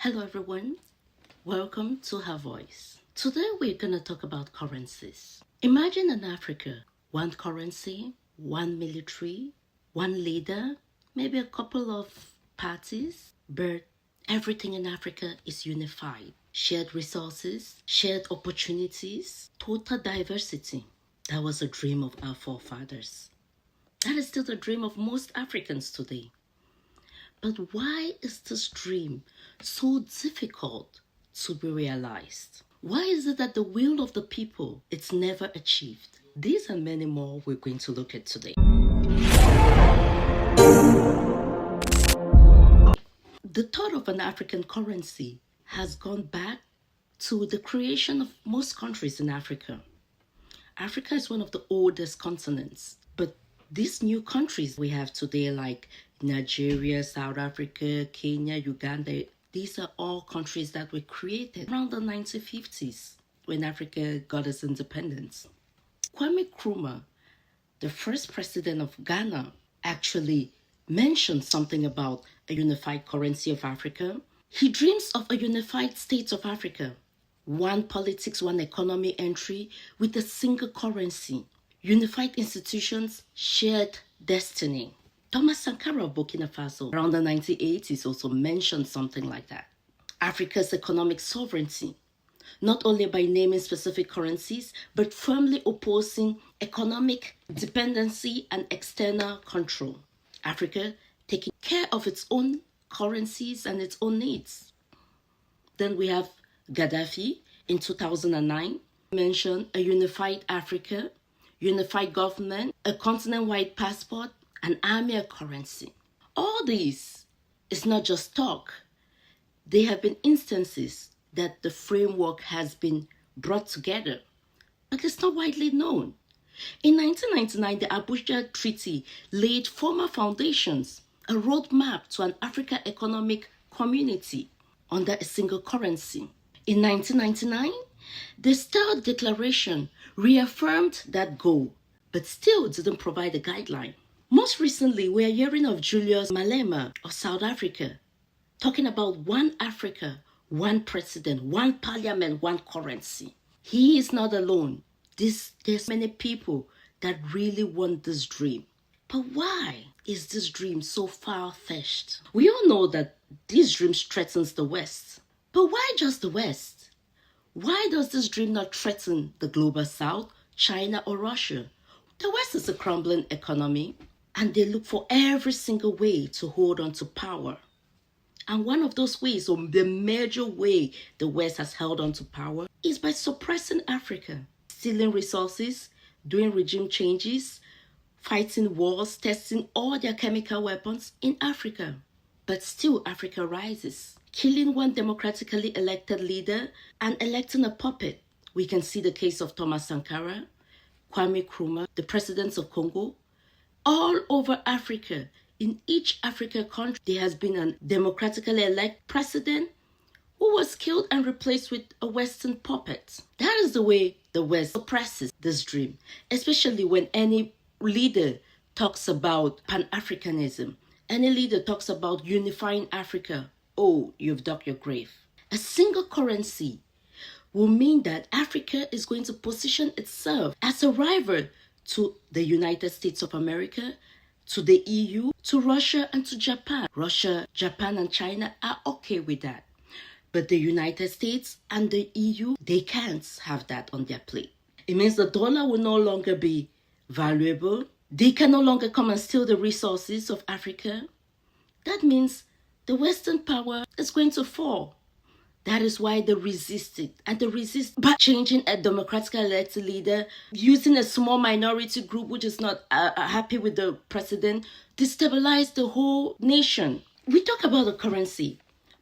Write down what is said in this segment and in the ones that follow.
Hello everyone, welcome to Her Voice. Today we're going to talk about currencies. Imagine in Africa, one currency, one military, one leader, maybe a couple of parties, but everything in Africa is unified. Shared resources, shared opportunities, total diversity. That was a dream of our forefathers. That is still the dream of most Africans today. But why is this dream so difficult to be realized? Why is it that the will of the people it's never achieved? These and many more we're going to look at today. The thought of an African currency has gone back to the creation of most countries in Africa. Africa is one of the oldest continents, but these new countries we have today, like Nigeria, South Africa, Kenya, Uganda, these are all countries that were created around the 1950s when Africa got its independence. Kwame Nkrumah, the first president of Ghana, actually mentioned something about a unified currency of Africa. He dreams of a unified state of Africa. One politics, one economy entry with a single currency. Unified institutions, shared destiny. Thomas Sankara of Burkina Faso around the 1980s also mentioned something like that. Africa's economic sovereignty, not only by naming specific currencies, but firmly opposing economic dependency and external control. Africa taking care of its own currencies and its own needs. Then we have Gaddafi in 2009 mentioned a unified Africa, unified government, a continent-wide passport, an army, a currency. All these is not just talk. There have been instances that the framework has been brought together, but it's not widely known. In 1999, the Abuja Treaty laid formal foundations, a roadmap to an African economic community under a single currency. In 1999, the Star Declaration reaffirmed that goal, but still didn't provide a guideline. Most recently, we are hearing of Julius Malema of South Africa, talking about one Africa, one president, one parliament, one currency. He is not alone. There's many people that really want this dream. But why is this dream so far-fetched? We all know that this dream threatens the West. But why just the West? Why does this dream not threaten the global South, China, or Russia? The West is a crumbling economy, and they look for every single way to hold on to power. And one of those ways, or the major way the West has held on to power, is by suppressing Africa, stealing resources, doing regime changes, fighting wars, testing all their chemical weapons in Africa. But still, Africa rises, killing one democratically elected leader and electing a puppet. We can see the case of Thomas Sankara, Kwame Nkrumah, the presidents of Congo. All over Africa, in each African country, there has been a democratically elected president who was killed and replaced with a Western puppet. That is the way the West suppresses this dream, especially when any leader talks about Pan-Africanism. Any leader talks about unifying Africa. Oh, you've dug your grave. A single currency will mean that Africa is going to position itself as a rival to the United States of America, to the EU, to Russia, and to Japan. Russia, Japan, and China are okay with that. But the United States and the EU, they can't have that on their plate. It means the dollar will no longer be valuable. They can no longer come and steal the resources of Africa. That means the Western power is going to fall. That is why they resist it. And they resist by changing a democratically elected leader, using a small minority group which is not happy with the president, destabilize the whole nation. We talk about a currency,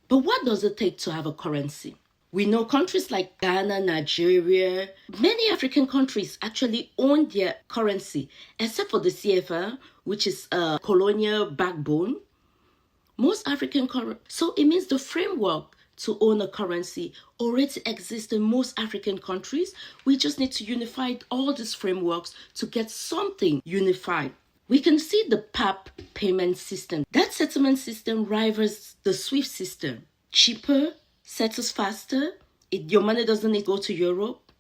but what does it take to have a currency? We know countries like Ghana, Nigeria, many African countries actually own their currency, except for the CFA, which is a colonial backbone. Most African currencies. So it means the framework to own a currency already exists in most African countries. We just need to unify all these frameworks to get something unified. We can see the PAP payment system. That settlement system rivals the SWIFT system. cheaper, settles faster. Your money doesn't need to go to Europe.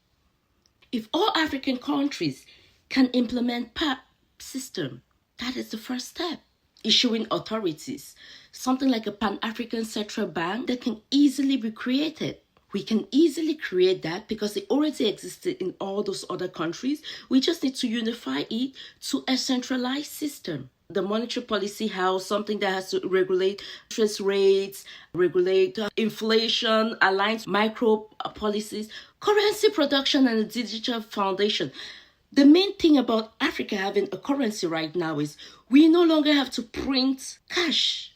If all African countries can implement PAP system, that is the first step. Issuing authorities, something like a Pan-African Central Bank that can easily be created. We can easily create that because it already existed in all those other countries. We just need to unify it to a centralized system. The monetary policy house, something that has to regulate interest rates, regulate inflation, align micro policies, currency production, and a digital foundation. The main thing about Africa having a currency right now is we no longer have to print cash.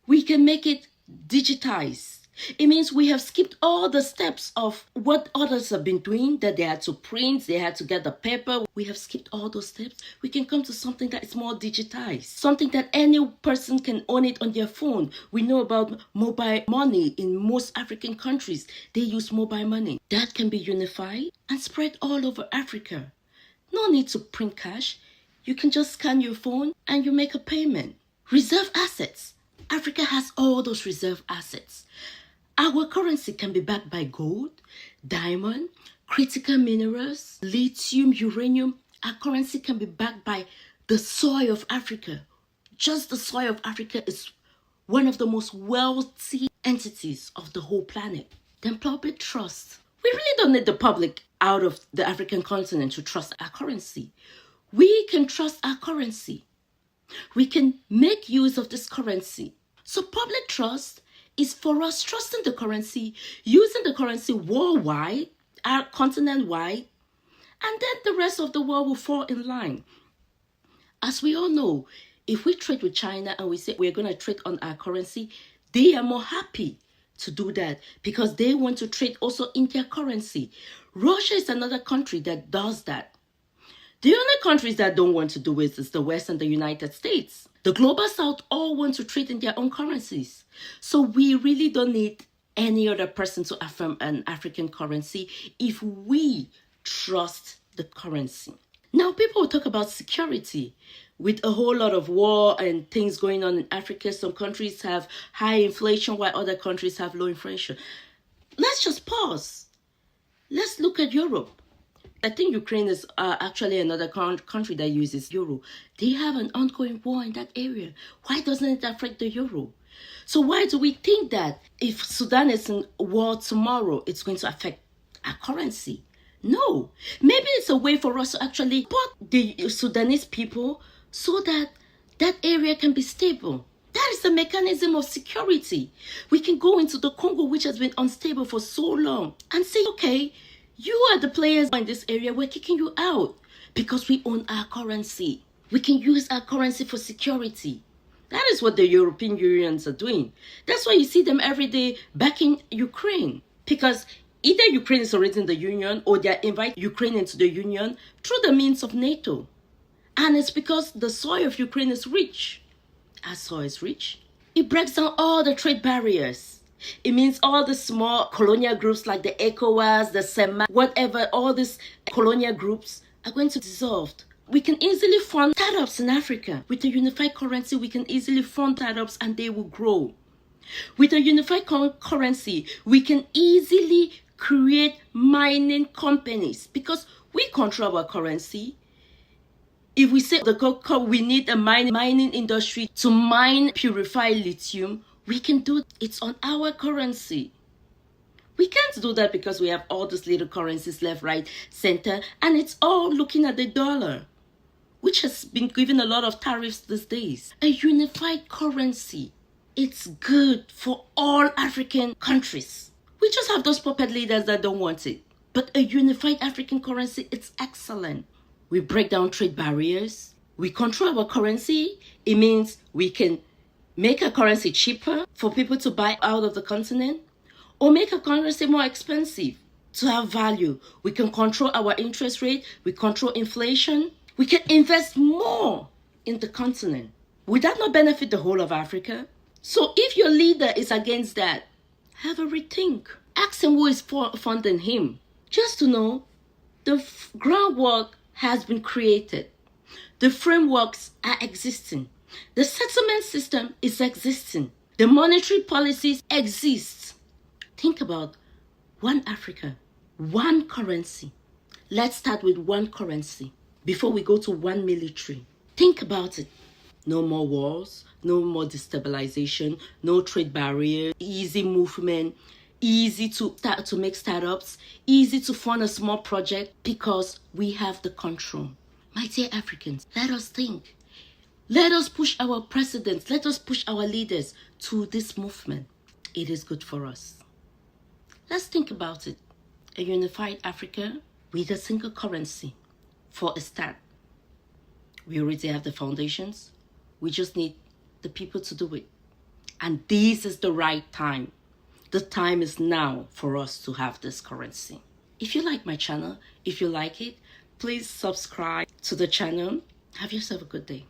We can make it digitized. It means we have skipped all the steps of what others have been doing, that they had to print, they had to get the paper. We have skipped all those steps. We can come to something that is more digitized, something that any person can own it on their phone. We know about mobile money in most African countries. They use mobile money. That can be unified and spread all over Africa. No need to print cash. You can just scan your phone and you make a payment. Reserve assets. Africa has all those reserve assets. Our currency can be backed by gold, diamond, critical minerals, lithium, uranium. Our currency can be backed by the soil of Africa. Just the soil of Africa is one of the most wealthy entities of the whole planet. Then public trust. We really don't need the public out of the African continent to trust our currency. We can trust our currency. We can make use of this currency. So public trust is for us trusting the currency, using the currency worldwide, our continent-wide, and then the rest of the world will fall in line. As we all know, if we trade with China and we say we're going to trade on our currency, they are more happy to do that because they want to trade also in their currency. Russia is another country that does that. The only countries that don't want to do it is the West and the United States. The global South all want to trade in their own currencies. So we really don't need any other person to affirm an African currency if we trust the currency. Now people will talk about security. With a whole lot of war and things going on in Africa, some countries have high inflation while other countries have low inflation. Let's just pause. Let's look at Europe. I think Ukraine is actually another country that uses euro. They have an ongoing war in that area. Why doesn't it affect the euro? So why do we think that if Sudan is in war tomorrow, it's going to affect our currency? No. Maybe it's a way for us to actually support the Sudanese people so that that area can be stable. That is the mechanism of security. We can go into the Congo, which has been unstable for so long, and say, okay, you are the players in this area. We're kicking you out because we own our currency. We can use our currency for security. That is what the European Unions are doing. That's why you see them every day backing Ukraine. Because either Ukraine is already in the Union or they invite Ukraine into the Union through the means of NATO. And it's because the soil of Ukraine is rich. Our soil is rich. It breaks down all the trade barriers. It means all the small colonial groups like the ECOWAS, the SEMA, whatever, all these colonial groups are going to dissolve. We can easily fund startups in Africa. With a unified currency, we can easily fund startups and they will grow. With a unified currency, we can easily create mining companies because we control our currency. If we say we need a mining industry to mine, purify lithium, we can do it. It's on our currency. We can't do that because we have all these little currencies left, right, center, and it's all looking at the dollar, which has been given a lot of tariffs these days. A unified currency, it's good for all African countries. We just have those puppet leaders that don't want it. But a unified African currency, it's excellent. We break down trade barriers. We control our currency. It means we can make a currency cheaper for people to buy out of the continent, or make a currency more expensive to have value. We can control our interest rate. We control inflation. We can invest more in the continent. Would that not benefit the whole of Africa? So if your leader is against that, have a rethink. Ask him who is funding him. Just to know, the groundwork has been created. The frameworks are existing. The settlement system is existing. The monetary policies exist. Think about one Africa, one currency. Let's start with one currency before we go to one military. Think about it. No more wars, no more destabilization, no trade barriers, easy movement, easy to start to make startups, easy to fund a small project because we have the control. My dear Africans, let us think. Let us push our presidents, let us push our leaders to this movement. It is good for us. Let's think about it. A unified Africa with a single currency for a start. We already have the foundations. We just need the people to do it. And this is the right time. The time is now for us to have this currency. If you like my channel, if you like it, please subscribe to the channel. Have yourself a good day.